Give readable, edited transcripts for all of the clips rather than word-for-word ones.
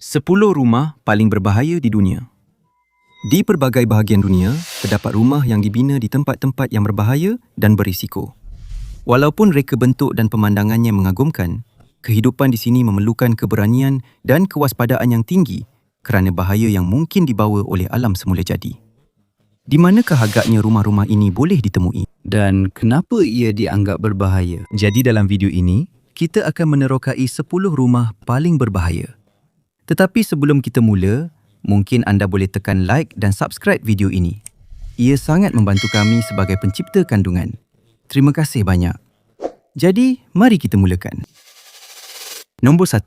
10 rumah paling berbahaya di dunia. Di pelbagai bahagian dunia, terdapat rumah yang dibina di tempat-tempat yang berbahaya dan berisiko. Walaupun reka bentuk dan pemandangannya mengagumkan, kehidupan di sini memerlukan keberanian dan kewaspadaan yang tinggi kerana bahaya yang mungkin dibawa oleh alam semula jadi. Di manakah agaknya rumah-rumah ini boleh ditemui? Dan kenapa ia dianggap berbahaya? Jadi dalam video ini, kita akan menerokai 10 rumah paling berbahaya. Tetapi sebelum kita mula, mungkin anda boleh tekan like dan subscribe video ini. Ia sangat membantu kami sebagai pencipta kandungan. Terima kasih banyak. Jadi, mari kita mulakan. Nombor 1.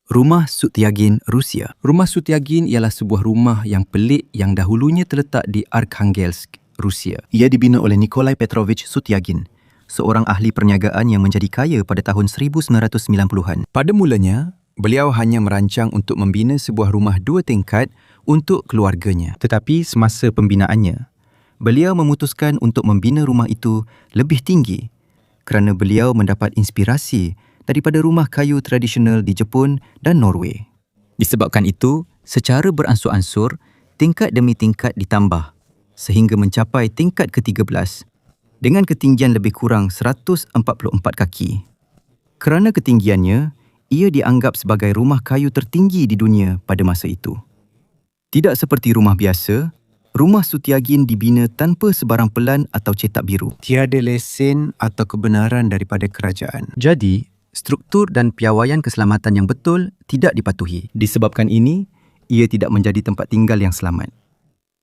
Rumah Sutyagin, Rusia. Rumah Sutyagin ialah sebuah rumah yang pelik yang dahulunya terletak di Arkhangelsk, Rusia. Ia dibina oleh Nikolai Petrovich Sutyagin, seorang ahli perniagaan yang menjadi kaya pada tahun 1990-an. Pada mulanya, beliau hanya merancang untuk membina sebuah rumah 2 tingkat untuk keluarganya. Tetapi semasa pembinaannya, beliau memutuskan untuk membina rumah itu lebih tinggi kerana beliau mendapat inspirasi daripada rumah kayu tradisional di Jepun dan Norway. Disebabkan itu, secara beransur-ansur, tingkat demi tingkat ditambah sehingga mencapai tingkat ke-13 dengan ketinggian lebih kurang 144 kaki. Kerana ketinggiannya, ia dianggap sebagai rumah kayu tertinggi di dunia pada masa itu. Tidak seperti rumah biasa, rumah Sutyagin dibina tanpa sebarang pelan atau cetak biru. Tiada lesen atau kebenaran daripada kerajaan. Jadi, struktur dan piawaian keselamatan yang betul tidak dipatuhi. Disebabkan ini, ia tidak menjadi tempat tinggal yang selamat.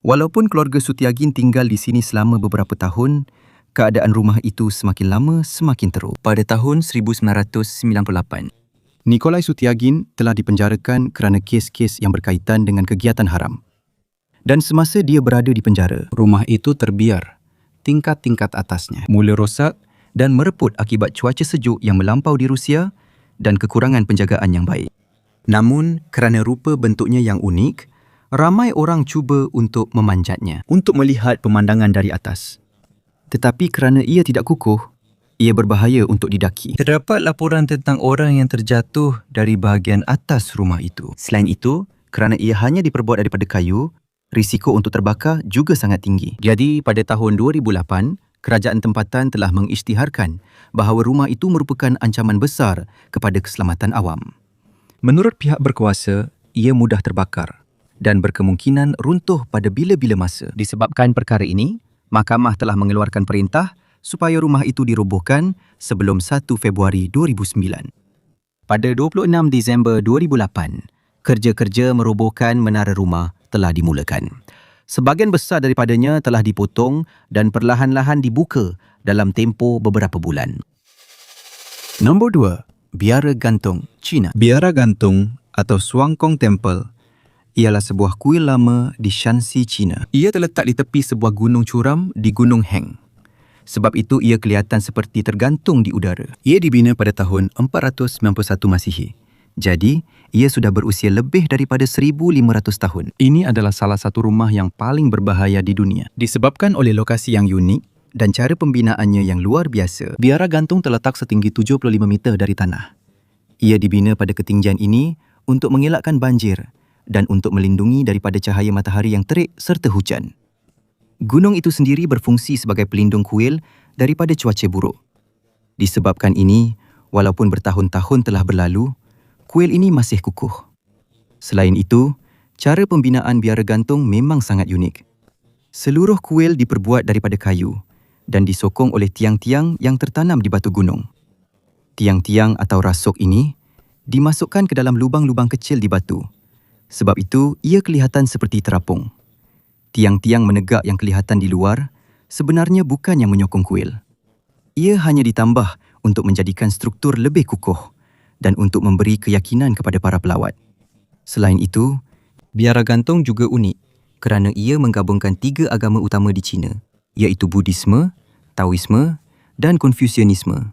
Walaupun keluarga Sutyagin tinggal di sini selama beberapa tahun, keadaan rumah itu semakin lama semakin teruk. Pada tahun 1998, Nikolai Sutyagin telah dipenjarakan kerana kes-kes yang berkaitan dengan kegiatan haram. Dan semasa dia berada di penjara, Rumah itu terbiar. Tingkat-tingkat atasnya mula rosak dan mereput akibat cuaca sejuk yang melampau di Rusia dan kekurangan penjagaan yang baik. Namun, kerana rupa bentuknya yang unik, ramai orang cuba untuk memanjatnya, untuk melihat pemandangan dari atas. Tetapi kerana ia tidak kukuh, ia berbahaya untuk didaki. Terdapat laporan tentang orang yang terjatuh dari bahagian atas rumah itu. Selain itu, kerana ia hanya diperbuat daripada kayu, risiko untuk terbakar juga sangat tinggi. Jadi, pada tahun 2008, kerajaan tempatan telah mengisytiharkan bahawa rumah itu merupakan ancaman besar kepada keselamatan awam. Menurut pihak berkuasa, ia mudah terbakar dan berkemungkinan runtuh pada bila-bila masa. Disebabkan perkara ini, mahkamah telah mengeluarkan perintah supaya rumah itu dirobohkan sebelum 1 Februari 2009. Pada 26 Disember 2008, kerja-kerja merobohkan menara rumah telah dimulakan. Sebahagian besar daripadanya telah dipotong dan perlahan-lahan dibuka dalam tempoh beberapa bulan. Nombor 2. Biara Gantung, China. Biara Gantung atau Shuangkong Temple ialah sebuah kuil lama di Shanxi, China. Ia terletak di tepi sebuah gunung curam di Gunung Heng. Sebab itu ia kelihatan seperti tergantung di udara. Ia dibina pada tahun 491 Masihi. Jadi, ia sudah berusia lebih daripada 1,500 tahun. Ini adalah salah satu rumah yang paling berbahaya di dunia. Disebabkan oleh lokasi yang unik dan cara pembinaannya yang luar biasa, biara gantung terletak setinggi 75 meter dari tanah. Ia dibina pada ketinggian ini untuk mengelakkan banjir dan untuk melindungi daripada cahaya matahari yang terik serta hujan. Gunung itu sendiri berfungsi sebagai pelindung kuil daripada cuaca buruk. Disebabkan ini, walaupun bertahun-tahun telah berlalu, kuil ini masih kukuh. Selain itu, cara pembinaan biara gantung memang sangat unik. Seluruh kuil diperbuat daripada kayu dan disokong oleh tiang-tiang yang tertanam di batu gunung. Tiang-tiang atau rasuk ini dimasukkan ke dalam lubang-lubang kecil di batu. Sebab itu, ia kelihatan seperti terapung. Tiang-tiang menegak yang kelihatan di luar sebenarnya bukan yang menyokong kuil. Ia hanya ditambah untuk menjadikan struktur lebih kukuh dan untuk memberi keyakinan kepada para pelawat. Selain itu, biara gantung juga unik kerana ia menggabungkan 3 agama utama di China, iaitu Buddhisme, Taoisme dan Konfusianisme.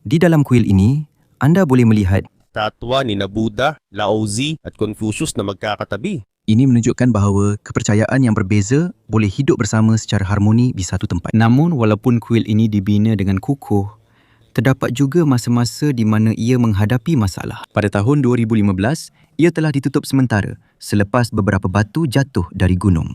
Di dalam kuil ini, anda boleh melihat statwa ni na Buddha, Laozi at Confucius na magkakatabi. Ini menunjukkan bahawa kepercayaan yang berbeza boleh hidup bersama secara harmoni di satu tempat. Namun, walaupun kuil ini dibina dengan kukuh, terdapat juga masa-masa di mana ia menghadapi masalah. Pada tahun 2015, Ia telah ditutup sementara selepas beberapa batu jatuh dari gunung.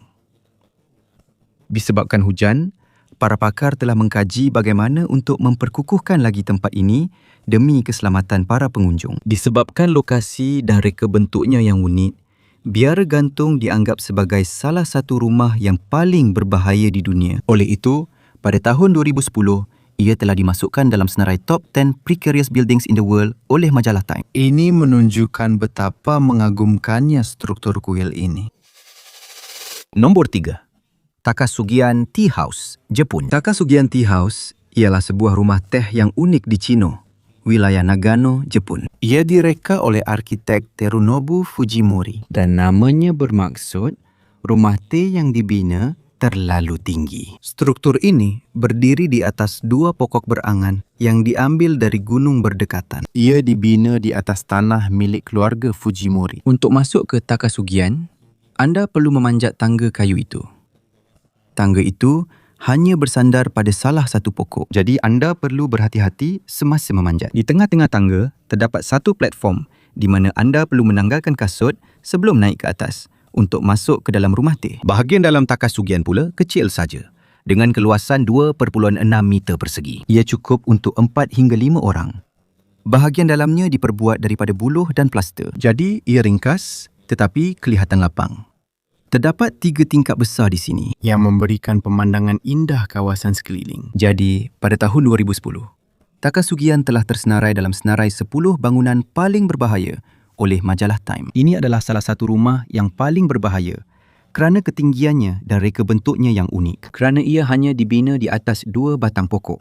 Disebabkan hujan, para pakar telah mengkaji bagaimana untuk memperkukuhkan lagi tempat ini demi keselamatan para pengunjung. Disebabkan lokasi dan reka bentuknya yang unik, biara gantung dianggap sebagai salah satu rumah yang paling berbahaya di dunia. Oleh itu, pada tahun 2010, ia telah dimasukkan dalam senarai Top 10 Precarious Buildings in the World oleh majalah Time. Ini menunjukkan betapa mengagumkannya struktur kuil ini. Nombor 3. Takasugian Tea House, Jepun. Takasugian Tea House ialah sebuah rumah teh yang unik di Chino, wilayah Nagano, Jepun. Ia direka oleh arkitek Terunobu Fujimori. Dan namanya bermaksud rumah teh yang dibina terlalu tinggi. Struktur ini berdiri di atas dua pokok berangan yang diambil dari gunung berdekatan. Ia dibina di atas tanah milik keluarga Fujimori. Untuk masuk ke Takasugian, anda perlu memanjat tangga kayu itu. Tangga itu hanya bersandar pada salah satu pokok. Jadi anda perlu berhati-hati semasa memanjat. Di tengah-tengah tangga, terdapat satu platform di mana anda perlu menanggalkan kasut sebelum naik ke atas untuk masuk ke dalam rumah teh. Bahagian dalam Takasugian pula kecil saja, dengan keluasan 2.6 meter persegi. Ia cukup untuk 4 hingga 5 orang. Bahagian dalamnya diperbuat daripada buluh dan plaster. Jadi ia ringkas tetapi kelihatan lapang. Terdapat 3 tingkap besar di sini yang memberikan pemandangan indah kawasan sekeliling. Jadi, pada tahun 2010, Takasugian telah tersenarai dalam senarai 10 bangunan paling berbahaya oleh majalah Time. Ini adalah salah satu rumah yang paling berbahaya kerana ketinggiannya dan reka bentuknya yang unik. Kerana ia hanya dibina di atas 2 batang pokok.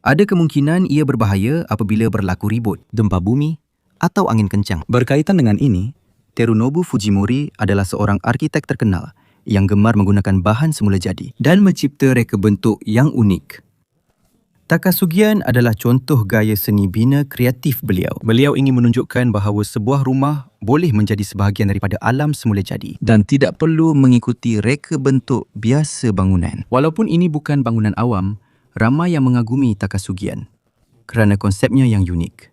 Ada kemungkinan ia berbahaya apabila berlaku ribut, gempa bumi atau angin kencang. Berkaitan dengan ini, Terunobu Fujimori adalah seorang arkitek terkenal yang gemar menggunakan bahan semula jadi dan mencipta reka bentuk yang unik. Takasugian adalah contoh gaya seni bina kreatif beliau. Beliau ingin menunjukkan bahawa sebuah rumah boleh menjadi sebahagian daripada alam semula jadi dan tidak perlu mengikuti reka bentuk biasa bangunan. Walaupun ini bukan bangunan awam, ramai yang mengagumi Takasugian kerana konsepnya yang unik.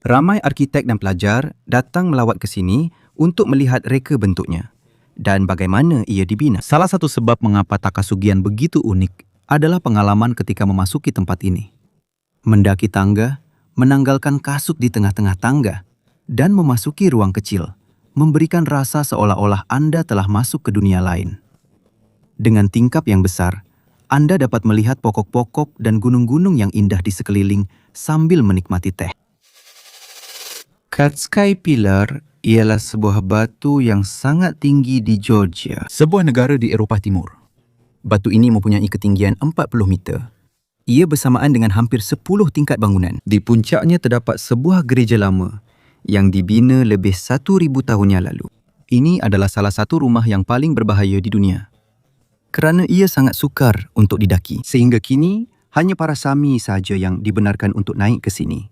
Ramai arkitek dan pelajar datang melawat ke sini untuk melihat reka bentuknya dan bagaimana ia dibina. Salah satu sebab mengapa Takasugian begitu unik adalah pengalaman ketika memasuki tempat ini. Mendaki tangga, menanggalkan kasut di tengah-tengah tangga, dan memasuki ruang kecil, memberikan rasa seolah-olah anda telah masuk ke dunia lain. Dengan tingkap yang besar, anda dapat melihat pokok-pokok dan gunung-gunung yang indah di sekeliling sambil menikmati teh. Katsukai Pillar ialah sebuah batu yang sangat tinggi di Georgia, sebuah negara di Eropah Timur. Batu ini mempunyai ketinggian 40 meter. Ia bersamaan dengan hampir 10 tingkat bangunan. Di puncaknya terdapat sebuah gereja lama yang dibina lebih 1,000 tahun yang lalu. Ini adalah salah satu rumah yang paling berbahaya di dunia kerana ia sangat sukar untuk didaki. Sehingga kini, hanya para Sami sahaja yang dibenarkan untuk naik ke sini.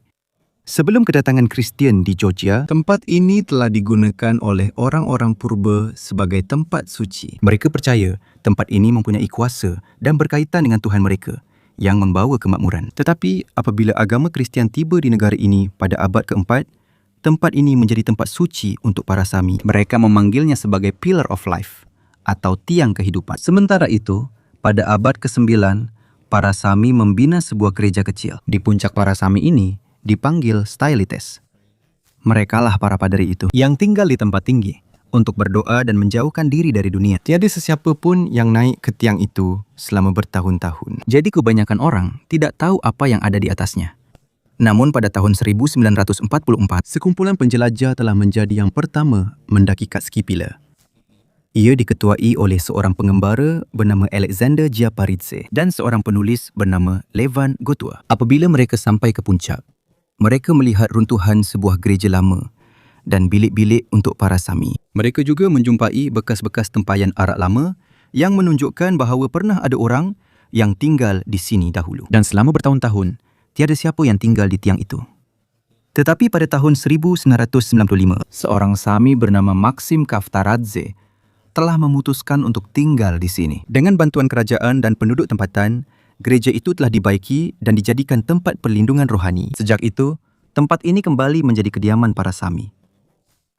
Sebelum kedatangan Kristian di Georgia, tempat ini telah digunakan oleh orang-orang purba sebagai tempat suci. Mereka percaya tempat ini mempunyai kuasa dan berkaitan dengan Tuhan mereka yang membawa kemakmuran. Tetapi apabila agama Kristian tiba di negara ini pada abad ke-4, tempat ini menjadi tempat suci untuk para Sami. Mereka memanggilnya sebagai Pillar of Life atau tiang kehidupan. Sementara itu, pada abad ke-9, para Sami membina sebuah gereja kecil. Di puncak para Sami ini dipanggil Stylites. Merekalah para paderi itu yang tinggal di tempat tinggi untuk berdoa dan menjauhkan diri dari dunia. Tiada sesiapa pun yang naik ke tiang itu selama bertahun-tahun. Jadi kebanyakan orang tidak tahu apa yang ada di atasnya. Namun pada tahun 1944, sekumpulan penjelajah telah menjadi yang pertama mendaki Katsuki Pillar. Ia diketuai oleh seorang pengembara bernama Alexander Giaparidze dan seorang penulis bernama Levan Gotua. Apabila mereka sampai ke puncak, mereka melihat runtuhan sebuah gereja lama dan bilik-bilik untuk para Sami. Mereka juga menjumpai bekas-bekas tempayan arak lama yang menunjukkan bahawa pernah ada orang yang tinggal di sini dahulu. Dan selama bertahun-tahun, tiada siapa yang tinggal di tiang itu. Tetapi pada tahun 1995, seorang Sami bernama Maxim Kaftaradze telah memutuskan untuk tinggal di sini. Dengan bantuan kerajaan dan penduduk tempatan, gereja itu telah dibaiki dan dijadikan tempat perlindungan rohani. Sejak itu, tempat ini kembali menjadi kediaman para Sami.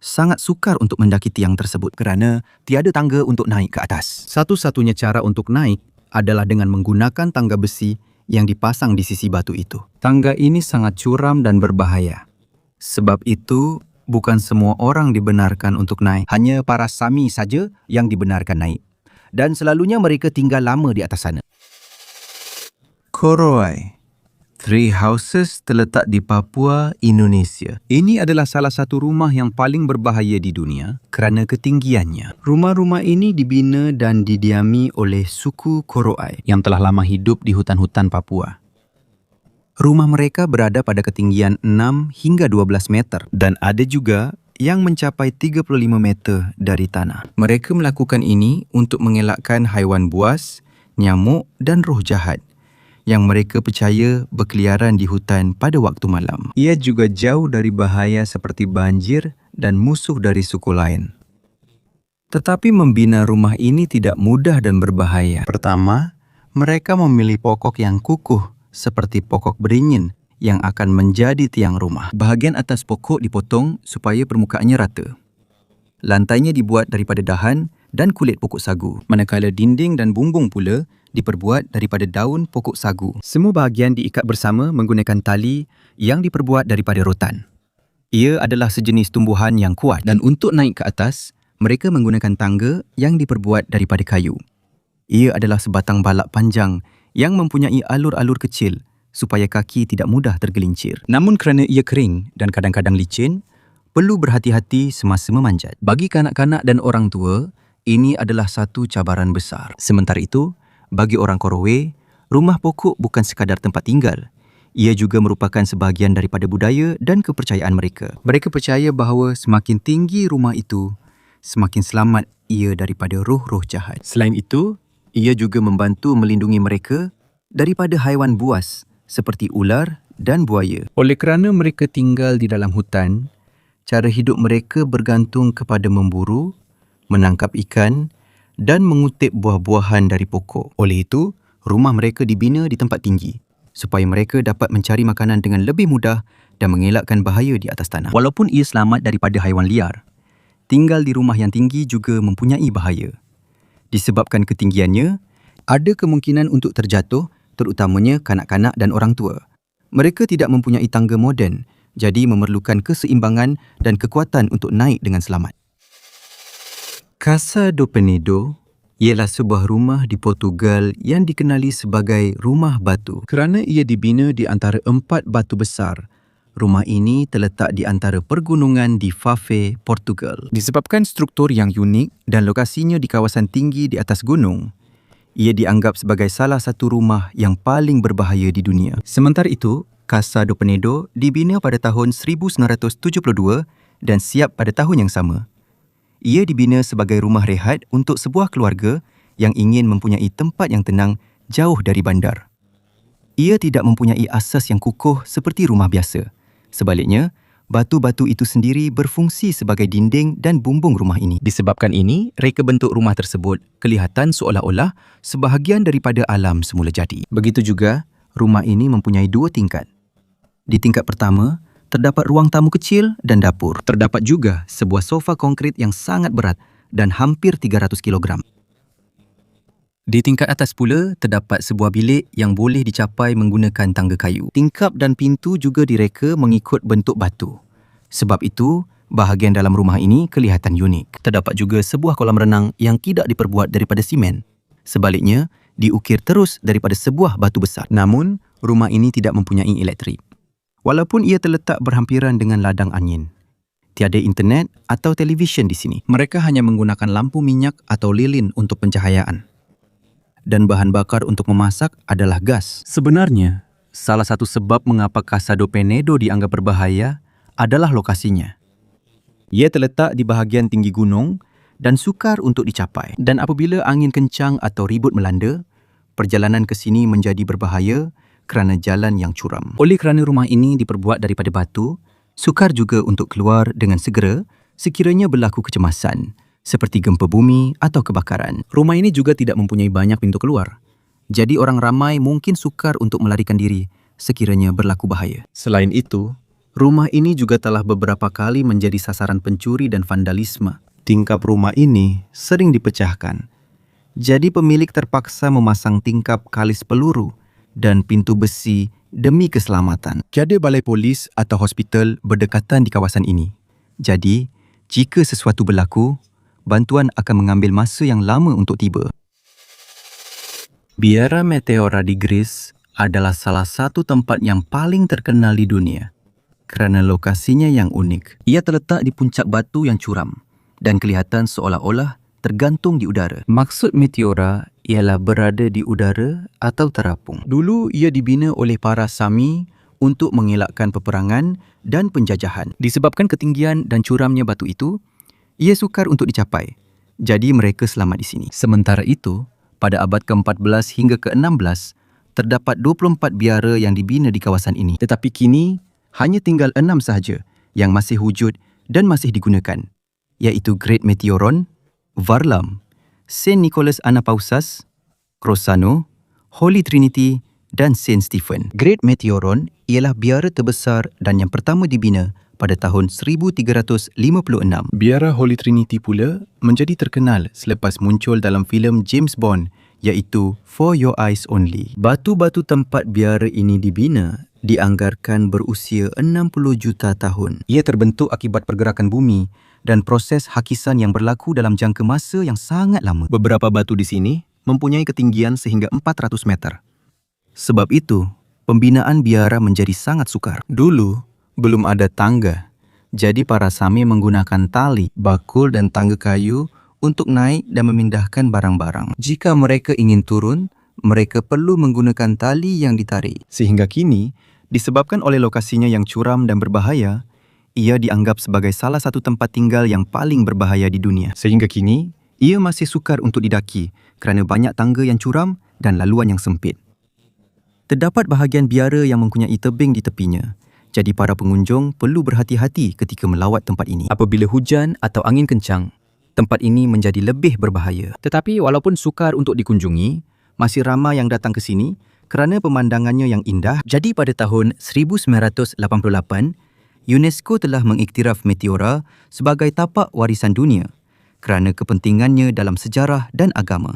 sangat sukar untuk mendaki tiang tersebut kerana tiada tangga untuk naik ke atas. Satu-satunya cara untuk naik adalah dengan menggunakan tangga besi yang dipasang di sisi batu itu. Tangga ini sangat curam dan berbahaya. Sebab itu, bukan semua orang dibenarkan untuk naik. Hanya para Sami saja yang dibenarkan naik. Dan selalunya mereka tinggal lama di atas sana. Koroai. Three Houses terletak di Papua, Indonesia. Ini adalah salah satu rumah yang paling berbahaya di dunia kerana ketinggiannya. Rumah-rumah ini dibina dan didiami oleh suku Koroai yang telah lama hidup di hutan-hutan Papua. Rumah mereka berada pada ketinggian 6 hingga 12 meter dan ada juga yang mencapai 35 meter dari tanah. Mereka melakukan ini untuk mengelakkan haiwan buas, nyamuk dan roh jahat yang mereka percaya berkeliaran di hutan pada waktu malam. Ia juga jauh dari bahaya seperti banjir dan musuh dari suku lain. Tetapi membina rumah ini tidak mudah dan berbahaya. Pertama, mereka memilih pokok yang kukuh seperti pokok beringin yang akan menjadi tiang rumah. Bahagian atas pokok dipotong supaya permukaannya rata. Lantainya dibuat daripada dahan dan kulit pokok sagu, manakala dinding dan bumbung pula diperbuat daripada daun pokok sagu. Semua bahagian diikat bersama menggunakan tali yang diperbuat daripada rotan. Ia adalah sejenis tumbuhan yang kuat dan untuk naik ke atas, mereka menggunakan tangga yang diperbuat daripada kayu. Ia adalah sebatang balak panjang yang mempunyai alur-alur kecil supaya kaki tidak mudah tergelincir. Namun kerana ia kering dan kadang-kadang licin, perlu berhati-hati semasa memanjat. Bagi kanak-kanak dan orang tua, ini adalah satu cabaran besar. Sementara itu, bagi orang Korowe, rumah pokok bukan sekadar tempat tinggal. Ia juga merupakan sebahagian daripada budaya dan kepercayaan mereka. Mereka percaya bahawa semakin tinggi rumah itu, semakin selamat ia daripada roh-roh jahat. Selain itu, ia juga membantu melindungi mereka daripada haiwan buas seperti ular dan buaya. Oleh kerana mereka tinggal di dalam hutan, cara hidup mereka bergantung kepada memburu, menangkap ikan dan mengutip buah-buahan dari pokok. Oleh itu, rumah mereka dibina di tempat tinggi supaya mereka dapat mencari makanan dengan lebih mudah dan mengelakkan bahaya di atas tanah. Walaupun ia selamat daripada haiwan liar, tinggal di rumah yang tinggi juga mempunyai bahaya. Disebabkan ketinggiannya, ada kemungkinan untuk terjatuh, terutamanya kanak-kanak dan orang tua. Mereka tidak mempunyai tangga moden, jadi memerlukan keseimbangan dan kekuatan untuk naik dengan selamat. Casa do Penedo ialah sebuah rumah di Portugal yang dikenali sebagai rumah batu. Kerana ia dibina di antara 4 batu besar, rumah ini terletak di antara pergunungan di Fafé, Portugal. Disebabkan struktur yang unik dan lokasinya di kawasan tinggi di atas gunung, ia dianggap sebagai salah satu rumah yang paling berbahaya di dunia. Sementara itu, Casa do Penedo dibina pada tahun 1972 dan siap pada tahun yang sama. Ia dibina sebagai rumah rehat untuk sebuah keluarga yang ingin mempunyai tempat yang tenang jauh dari bandar. Ia tidak mempunyai asas yang kukuh seperti rumah biasa. Sebaliknya, batu-batu itu sendiri berfungsi sebagai dinding dan bumbung rumah ini. Disebabkan ini, reka bentuk rumah tersebut kelihatan seolah-olah sebahagian daripada alam semula jadi. Begitu juga, rumah ini mempunyai 2 tingkat. Di tingkat pertama, terdapat ruang tamu kecil dan dapur. Terdapat juga sebuah sofa konkrit yang sangat berat dan hampir 300 kilogram. Di tingkat atas pula, terdapat sebuah bilik yang boleh dicapai menggunakan tangga kayu. Tingkap dan pintu juga direka mengikut bentuk batu. Sebab itu, bahagian dalam rumah ini kelihatan unik. Terdapat juga sebuah kolam renang yang tidak diperbuat daripada simen. Sebaliknya, diukir terus daripada sebuah batu besar. Namun, rumah ini tidak mempunyai elektrik. Walaupun ia terletak berhampiran dengan ladang angin. Tiada internet atau televisyen di sini. Mereka hanya menggunakan lampu minyak atau lilin untuk pencahayaan. Dan bahan bakar untuk memasak adalah gas. Sebenarnya, salah satu sebab mengapa Casa do Penedo dianggap berbahaya adalah lokasinya. Ia terletak di bahagian tinggi gunung dan sukar untuk dicapai. Dan apabila angin kencang atau ribut melanda, perjalanan ke sini menjadi berbahaya kerana jalan yang curam. Oleh kerana rumah ini diperbuat daripada batu, sukar juga untuk keluar dengan segera sekiranya berlaku kecemasan, seperti gempa bumi atau kebakaran. Rumah ini juga tidak mempunyai banyak pintu keluar. Jadi orang ramai mungkin sukar untuk melarikan diri sekiranya berlaku bahaya. Selain itu, Rumah ini juga telah beberapa kali menjadi sasaran pencuri dan vandalisme. Tingkap rumah ini sering dipecahkan. Jadi pemilik terpaksa memasang tingkap kalis peluru dan pintu besi demi keselamatan. Tiada balai polis atau hospital Berdekatan di kawasan ini. Jadi, jika sesuatu berlaku, bantuan akan mengambil masa yang lama untuk tiba. Biara Meteora di Greece adalah salah satu tempat yang paling terkenal di dunia kerana lokasinya yang unik. Ia terletak di puncak batu yang curam dan kelihatan seolah-olah tergantung di udara. Maksud meteora ialah berada di udara atau terapung. Dulu ia dibina oleh para Sami untuk mengelakkan peperangan dan penjajahan. Disebabkan ketinggian dan curamnya batu itu, ia sukar untuk dicapai. Jadi mereka selamat di sini. Sementara itu, pada abad ke-14 hingga ke-16, terdapat 24 biara yang dibina di kawasan ini. Tetapi kini, hanya tinggal 6 sahaja yang masih wujud dan masih digunakan, iaitu Great Meteoron, Varlam, Saint Nicholas Anapausas, Crosano, Holy Trinity dan Saint Stephen. Great Meteoron ialah biara terbesar dan yang pertama dibina pada tahun 1356. Biara Holy Trinity pula menjadi terkenal selepas muncul dalam filem James Bond, iaitu For Your Eyes Only. Batu-batu tempat biara ini dibina dianggarkan berusia 60 juta tahun. Ia terbentuk akibat pergerakan bumi dan proses hakisan yang berlaku dalam jangka masa yang sangat lama. Beberapa batu di sini mempunyai ketinggian sehingga 400 meter. Sebab itu, pembinaan biara menjadi sangat sukar. Dulu, belum ada tangga. Jadi para Sami menggunakan tali, bakul dan tangga kayu untuk naik dan memindahkan barang-barang. Jika mereka ingin turun, mereka perlu menggunakan tali yang ditarik. Sehingga kini, disebabkan oleh lokasinya yang curam dan berbahaya, ia dianggap sebagai salah satu tempat tinggal yang paling berbahaya di dunia. Sehingga kini, ia masih sukar untuk didaki kerana banyak tangga yang curam dan laluan yang sempit. Terdapat bahagian biara yang mempunyai tebing di tepinya. Jadi para pengunjung perlu berhati-hati ketika melawat tempat ini. Apabila hujan atau angin kencang, tempat ini menjadi lebih berbahaya. Tetapi walaupun sukar untuk dikunjungi, masih ramai yang datang ke sini kerana pemandangannya yang indah. Jadi pada tahun 1988, UNESCO telah mengiktiraf Meteora sebagai tapak warisan dunia kerana kepentingannya dalam sejarah dan agama.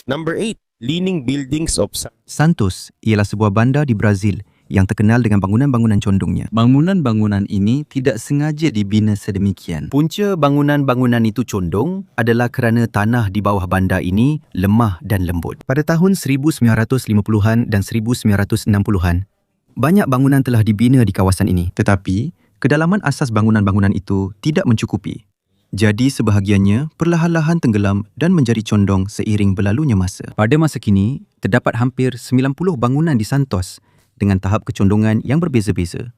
Number 8. Leaning Buildings of Santos ialah sebuah bandar di Brazil yang terkenal dengan bangunan-bangunan condongnya. Bangunan-bangunan ini tidak sengaja dibina sedemikian. Punca bangunan-bangunan itu condong adalah kerana tanah di bawah bandar ini lemah dan lembut. Pada tahun 1950-an dan 1960-an, banyak bangunan telah dibina di kawasan ini. Tetapi, kedalaman asas bangunan-bangunan itu tidak mencukupi. Jadi sebahagiannya perlahan-lahan tenggelam dan menjadi condong seiring berlalunya masa. Pada masa kini, terdapat hampir 90 bangunan di Santos dengan tahap kecondongan yang berbeza-beza.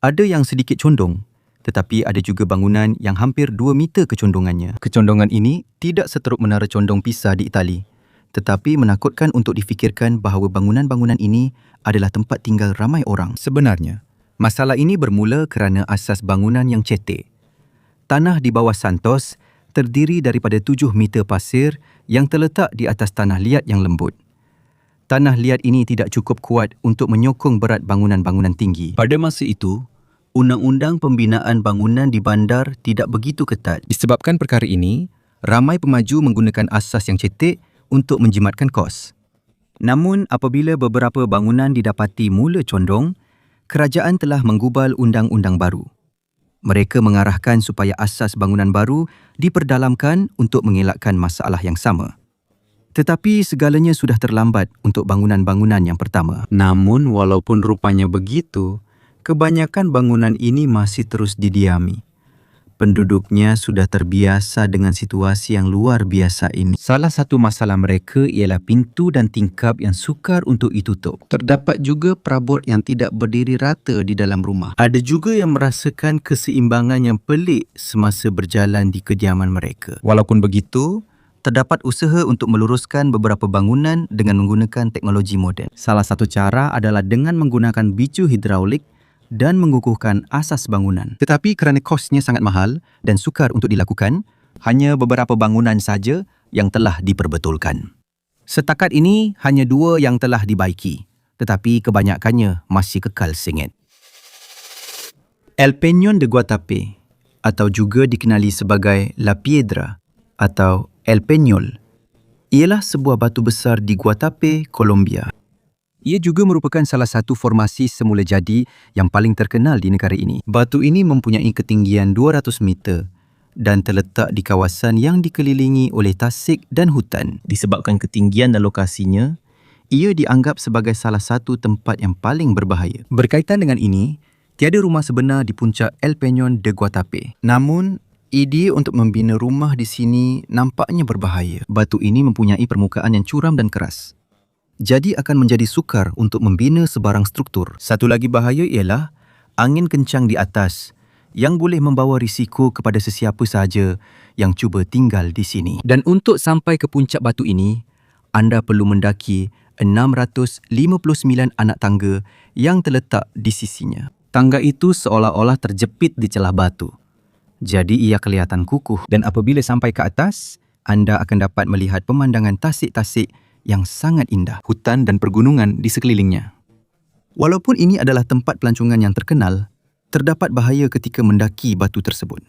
Ada yang sedikit condong, tetapi ada juga bangunan yang hampir 2 meter kecondongannya. Kecondongan ini tidak seteruk menara condong Pisa di Itali, tetapi menakutkan untuk difikirkan bahawa bangunan-bangunan ini adalah tempat tinggal ramai orang. Sebenarnya, masalah ini bermula kerana asas bangunan yang cetek. Tanah di bawah Santos terdiri daripada 7 meter pasir yang terletak di atas tanah liat yang lembut. Tanah liat ini tidak cukup kuat untuk menyokong berat bangunan-bangunan tinggi. Pada masa itu, undang-undang pembinaan bangunan di bandar tidak begitu ketat. Disebabkan perkara ini, ramai pemaju menggunakan asas yang cetek untuk menjimatkan kos. Namun, apabila beberapa bangunan didapati mula condong, kerajaan telah menggubal undang-undang baru. Mereka mengarahkan supaya asas bangunan baru diperdalamkan untuk mengelakkan masalah yang sama. Tetapi segalanya sudah terlambat untuk bangunan-bangunan yang pertama. Namun walaupun rupanya begitu, kebanyakan bangunan ini masih terus didiami. Penduduknya sudah terbiasa dengan situasi yang luar biasa ini. Salah satu masalah mereka ialah pintu dan tingkap yang sukar untuk ditutup. Terdapat juga perabot yang tidak berdiri rata di dalam rumah. Ada juga yang merasakan keseimbangan yang pelik semasa berjalan di kediaman mereka. Walaupun begitu, terdapat usaha untuk meluruskan beberapa bangunan dengan menggunakan teknologi moden. Salah satu cara adalah dengan menggunakan bicu hidraulik dan mengukuhkan asas bangunan. Tetapi kerana kosnya sangat mahal dan sukar untuk dilakukan, hanya beberapa bangunan saja yang telah diperbetulkan. Setakat ini, hanya 2 yang telah dibaiki, tetapi kebanyakannya masih kekal sengit. El Peñón de Guatapé atau juga dikenali sebagai La Piedra atau El Peñol ialah sebuah batu besar di Guatapé, Colombia. Ia juga merupakan salah satu formasi semula jadi yang paling terkenal di negara ini. Batu ini mempunyai ketinggian 200 meter dan terletak di kawasan yang dikelilingi oleh tasik dan hutan. Disebabkan ketinggian dan lokasinya, ia dianggap sebagai salah satu tempat yang paling berbahaya. Berkaitan dengan ini, tiada rumah sebenar di puncak El Peñón de Guatapé. Namun, idea untuk membina rumah di sini nampaknya berbahaya. Batu ini mempunyai permukaan yang curam dan keras. Jadi akan menjadi sukar untuk membina sebarang struktur. Satu lagi bahaya ialah angin kencang di atas yang boleh membawa risiko kepada sesiapa sahaja yang cuba tinggal di sini. Dan untuk sampai ke puncak batu ini, anda perlu mendaki 659 anak tangga yang terletak di sisinya. Tangga itu seolah-olah terjepit di celah batu. Jadi ia kelihatan kukuh dan apabila sampai ke atas, anda akan dapat melihat pemandangan tasik-tasik yang sangat indah, hutan dan pergunungan di sekelilingnya. Walaupun ini adalah tempat pelancongan yang terkenal, terdapat bahaya ketika mendaki batu tersebut.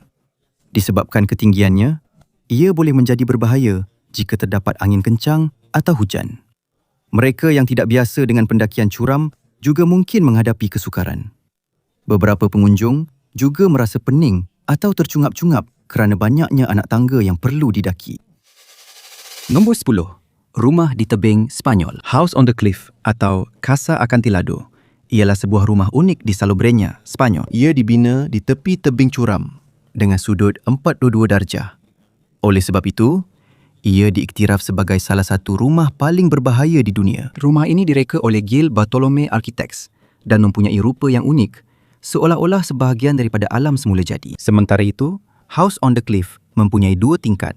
Disebabkan ketinggiannya, ia boleh menjadi berbahaya jika terdapat angin kencang atau hujan. Mereka yang tidak biasa dengan pendakian curam juga mungkin menghadapi kesukaran. Beberapa pengunjung juga merasa pening atau tercungap-cungap kerana banyaknya anak tangga yang perlu didaki. Nombor 10. Rumah di tebing Spanyol. House on the Cliff atau Casa Acantilado ialah sebuah rumah unik di Salobreña, Spanyol. Ia dibina di tepi tebing curam dengan sudut 42 darjah. Oleh sebab itu, ia diiktiraf sebagai salah satu rumah paling berbahaya di dunia. Rumah ini direka oleh Gil Bartolome Architects dan mempunyai rupa yang unik, seolah-olah sebahagian daripada alam semula jadi. Sementara itu, House on the Cliff mempunyai 2 tingkat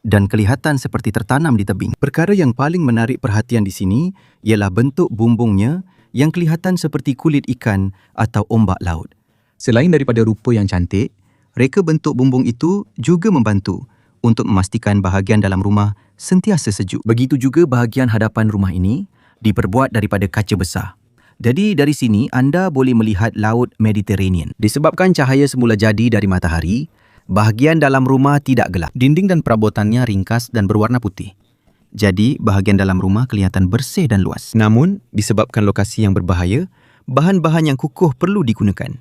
dan kelihatan seperti tertanam di tebing. Perkara yang paling menarik perhatian di sini ialah bentuk bumbungnya yang kelihatan seperti kulit ikan atau ombak laut. Selain daripada rupa yang cantik, reka bentuk bumbung itu juga membantu untuk memastikan bahagian dalam rumah sentiasa sejuk. Begitu juga bahagian hadapan rumah ini diperbuat daripada kaca besar. Jadi dari sini anda boleh melihat Laut Mediterranean. Disebabkan cahaya semula jadi dari matahari, bahagian dalam rumah tidak gelap. Dinding dan perabotannya ringkas dan berwarna putih. Jadi, bahagian dalam rumah kelihatan bersih dan luas. Namun, disebabkan lokasi yang berbahaya, bahan-bahan yang kukuh perlu digunakan.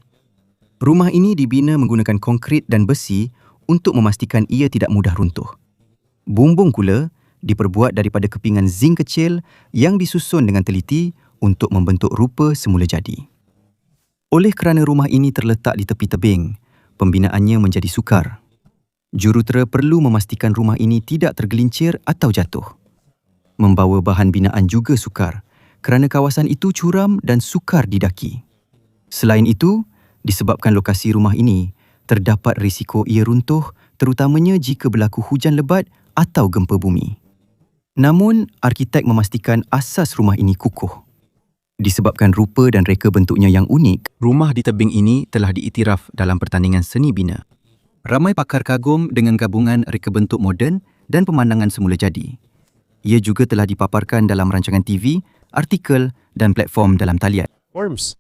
Rumah ini dibina menggunakan konkrit dan besi untuk memastikan ia tidak mudah runtuh. Bumbung pula diperbuat daripada kepingan zinc kecil yang disusun dengan teliti untuk membentuk rupa semula jadi. Oleh kerana rumah ini terletak di tepi tebing, pembinaannya menjadi sukar. Jurutera perlu memastikan rumah ini tidak tergelincir atau jatuh. Membawa bahan binaan juga sukar kerana kawasan itu curam dan sukar didaki. Selain itu, disebabkan lokasi rumah ini, terdapat risiko ia runtuh terutamanya jika berlaku hujan lebat atau gempa bumi. Namun, arkitek memastikan asas rumah ini kukuh. Disebabkan rupa dan reka bentuknya yang unik, rumah di tebing ini telah diiktiraf dalam pertandingan seni bina. Ramai pakar kagum dengan gabungan reka bentuk moden dan pemandangan semula jadi. Ia juga telah dipaparkan dalam rancangan TV, artikel dan platform dalam talian. Worms.